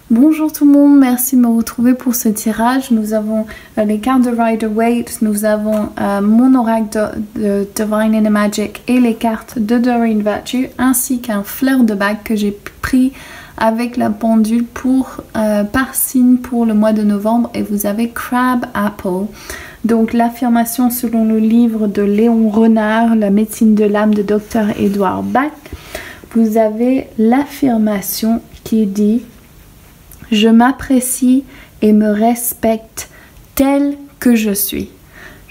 Bonjour tout le monde, merci de me retrouver pour ce tirage. Nous avons les cartes de Rider-Waite, nous avons mon oracle de Divine in the Magic et les cartes de Doreen Virtue, ainsi qu'un fleur de bague que j'ai pris avec la pendule par signe pour le mois de novembre. Et vous avez Crab Apple. Donc l'affirmation selon le livre de Léon Renard, La médecine de l'âme de Dr. Edward Bach. Vous avez l'affirmation qui dit: je m'apprécie et me respecte tel que je suis.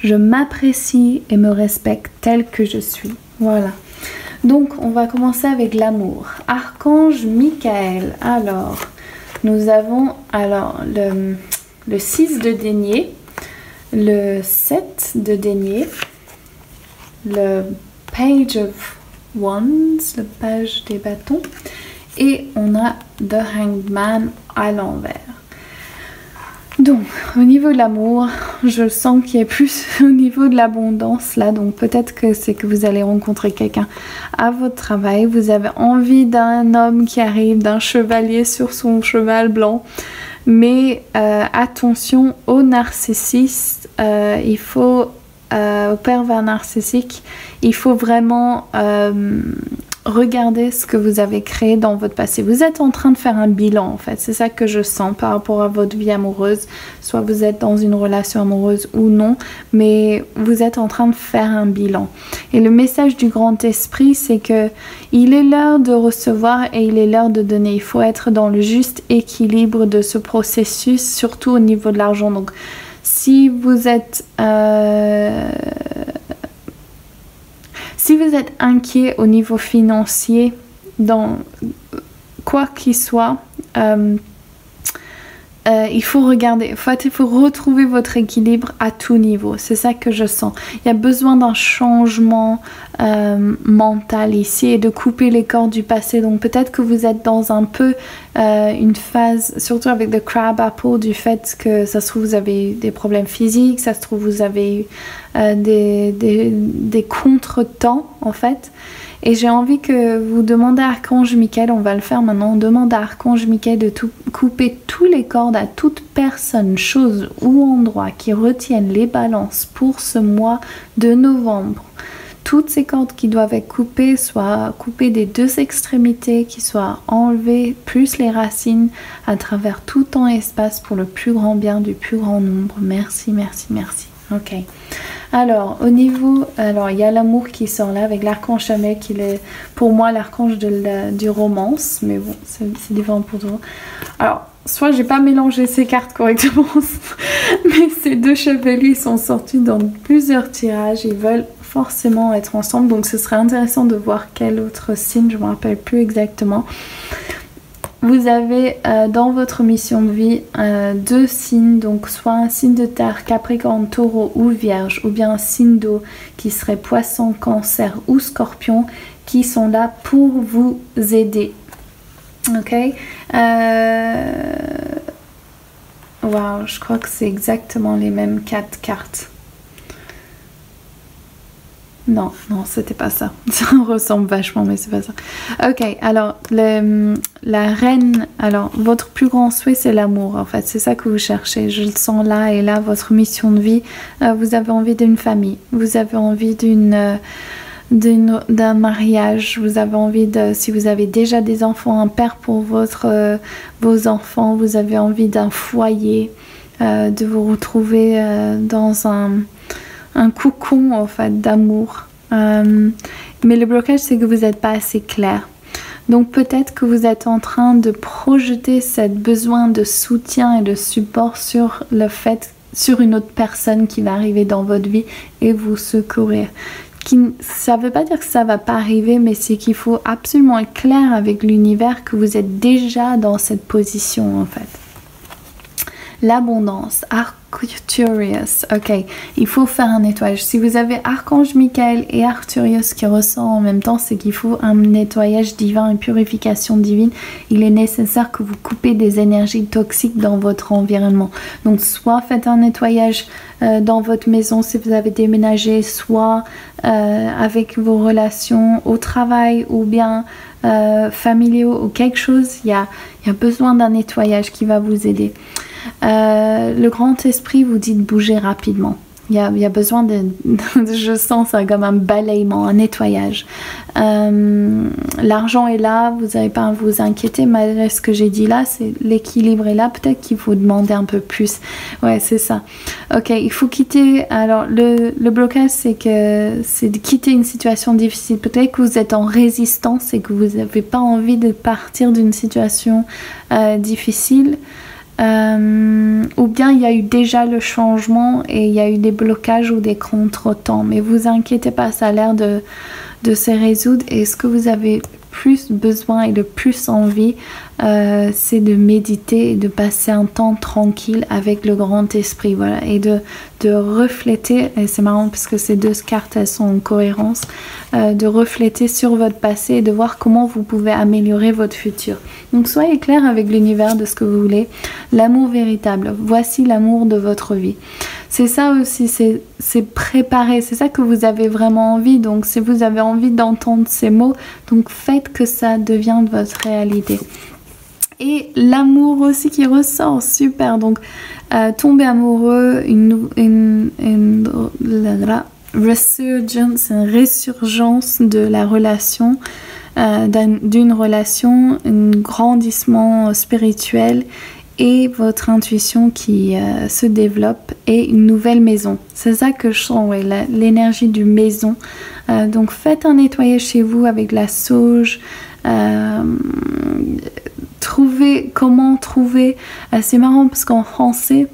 Je m'apprécie et me respecte tel que je suis. Voilà. Donc, on va commencer avec l'amour. Archange Michael. Alors, nous avons le 6 de denier, le 7 de denier, le Page of Wands, le page des bâtons, et on a The Hanged Man à l'envers. Donc au niveau de l'amour, je sens qu'il y a plus au niveau de l'abondance là, donc peut-être que c'est que vous allez rencontrer quelqu'un à votre travail, vous avez envie d'un homme qui arrive, d'un chevalier sur son cheval blanc, mais attention aux narcissistes, il faut au pervers narcissique, il faut vraiment regardez ce que vous avez créé dans votre passé. Vous êtes en train de faire un bilan en fait. C'est ça que je sens par rapport à votre vie amoureuse. Soit vous êtes dans une relation amoureuse ou non. Mais vous êtes en train de faire un bilan. Et le message du grand esprit, c'est que il est l'heure de recevoir et il est l'heure de donner. Il faut être dans le juste équilibre de ce processus, surtout au niveau de l'argent. Donc si vous êtes inquiet au niveau financier, dans quoi qu'il soit, il faut regarder, il faut retrouver votre équilibre à tout niveau. C'est ça que je sens. Il y a besoin d'un changement mental ici et de couper les cordes du passé. Donc peut-être que vous êtes dans un peu une phase, surtout avec le Crab Apple, du fait que ça se trouve vous avez des problèmes physiques, ça se trouve vous avez des contretemps en fait. Et j'ai envie que vous demandez à Archange Michael, on va le faire maintenant, on demande à Archange Michael de couper tous les cordes à toute personne, chose ou endroit qui retiennent les balances pour ce mois de novembre. Toutes ces cordes qui doivent être coupées, soient coupées des deux extrémités, qui soient enlevées, plus les racines, à travers tout temps et espace pour le plus grand bien du plus grand nombre. Merci, merci, merci. Ok. Alors, au niveau, il y a l'amour qui sort là avec l'archange Chamuel qui est pour moi l'archange du romance, mais bon, c'est différent pour toi. Alors, soit j'ai pas mélangé ces cartes correctement, mais ces deux chevaliers sont sortis dans plusieurs tirages, ils veulent forcément être ensemble, donc ce serait intéressant de voir quel autre signe, je me rappelle plus exactement. Vous avez dans votre mission de vie deux signes, donc soit un signe de terre, Capricorne, Taureau ou Vierge, ou bien un signe d'eau qui serait Poisson, Cancer ou Scorpion, qui sont là pour vous aider. Ok. Wow, je crois que c'est exactement les mêmes 4 cartes. Non, c'était pas ça. Ça ressemble vachement, mais c'est pas ça. Ok, alors, la reine... Alors, votre plus grand souhait, c'est l'amour, en fait. C'est ça que vous cherchez. Je le sens là et là, votre mission de vie. Vous avez envie d'une famille. Vous avez envie d'un mariage. Vous avez envie de... Si vous avez déjà des enfants, un père pour vos enfants. Vous avez envie d'un foyer. De vous retrouver dans un cocon en fait d'amour, mais le blocage c'est que vous n'êtes pas assez clair, donc peut-être que vous êtes en train de projeter ce besoin de soutien et de support sur une autre personne qui va arriver dans votre vie et vous secourir. Ça ne veut pas dire que ça va pas arriver, mais c'est qu'il faut absolument être clair avec l'univers que vous êtes déjà dans cette position en fait. L'abondance, Arcturus. Ok, il faut faire un nettoyage. Si vous avez Archange Michael et Arcturus qui ressort en même temps, c'est qu'il faut un nettoyage divin, une purification divine. Il est nécessaire que vous coupez des énergies toxiques dans votre environnement. Donc soit faites un nettoyage dans votre maison si vous avez déménagé, soit avec vos relations au travail ou bien familiaux ou quelque chose. Il y a besoin d'un nettoyage qui va vous aider. Le grand esprit vous dit de bouger rapidement. Il y a besoin de je sens ça comme un balayement, un nettoyage. L'argent est là, vous n'avez pas à vous inquiéter, malgré ce que j'ai dit là, c'est l'équilibre est là, peut-être qu'il faut demander un peu plus. Ouais, c'est ça. Ok, il faut quitter, alors le blocage c'est de quitter une situation difficile. Peut-être que vous êtes en résistance et que vous n'avez pas envie de partir d'une situation difficile. Ou bien il y a eu déjà le changement et il y a eu des blocages ou des contretemps, mais vous inquiétez pas, ça a l'air de se résoudre. Et ce que vous avez plus besoin et le plus envie, c'est de méditer et de passer un temps tranquille avec le grand esprit, voilà, et de refléter, et c'est marrant parce que ces deux cartes elles sont en cohérence, de refléter sur votre passé et de voir comment vous pouvez améliorer votre futur. Donc soyez clair avec l'univers de ce que vous voulez. L'amour véritable, voici l'amour de votre vie. C'est ça aussi, c'est préparer, c'est ça que vous avez vraiment envie. Donc si vous avez envie d'entendre ces mots, donc faites que ça devienne votre réalité. Et l'amour aussi qui ressort, super. Donc tomber amoureux, une resurgence, une résurgence de la relation, d'une relation, un grandissement spirituel et votre intuition qui se développe et une nouvelle maison. C'est ça que je sens, ouais, l'énergie du maison. Donc faites un nettoyage chez vous avec la sauge. Comment trouver. C'est marrant parce qu'en français,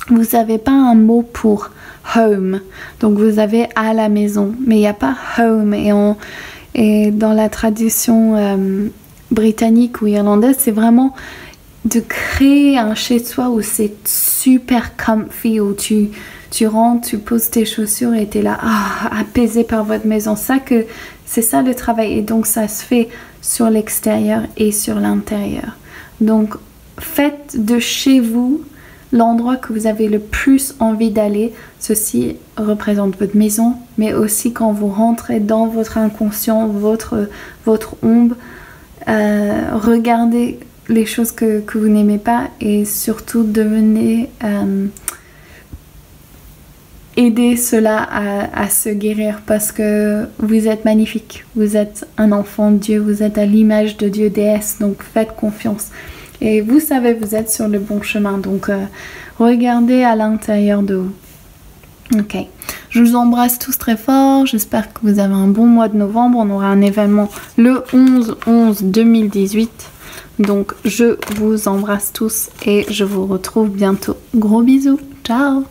vous n'avez pas un mot pour home. Donc vous avez à la maison, mais il n'y a pas home. Et dans la traduction britannique ou irlandaise, c'est vraiment de créer un chez-soi où c'est super comfy, où tu rentres, tu poses tes chaussures et tu es là, apaisé par votre maison. C'est ça le travail. Et donc ça se fait sur l'extérieur et sur l'intérieur. Donc faites de chez vous l'endroit que vous avez le plus envie d'aller. Ceci représente votre maison, mais aussi quand vous rentrez dans votre inconscient, votre ombre, regardez les choses que vous n'aimez pas et surtout devenez aider cela à se guérir, parce que vous êtes magnifique, vous êtes un enfant de Dieu, vous êtes à l'image de Dieu déesse, donc faites confiance et vous savez vous êtes sur le bon chemin. Donc regardez à l'intérieur de vous. Ok, je vous embrasse tous très fort, j'espère que vous avez un bon mois de novembre. On aura un événement le 11/11/2018. Donc je vous embrasse tous et je vous retrouve bientôt. Gros bisous, ciao.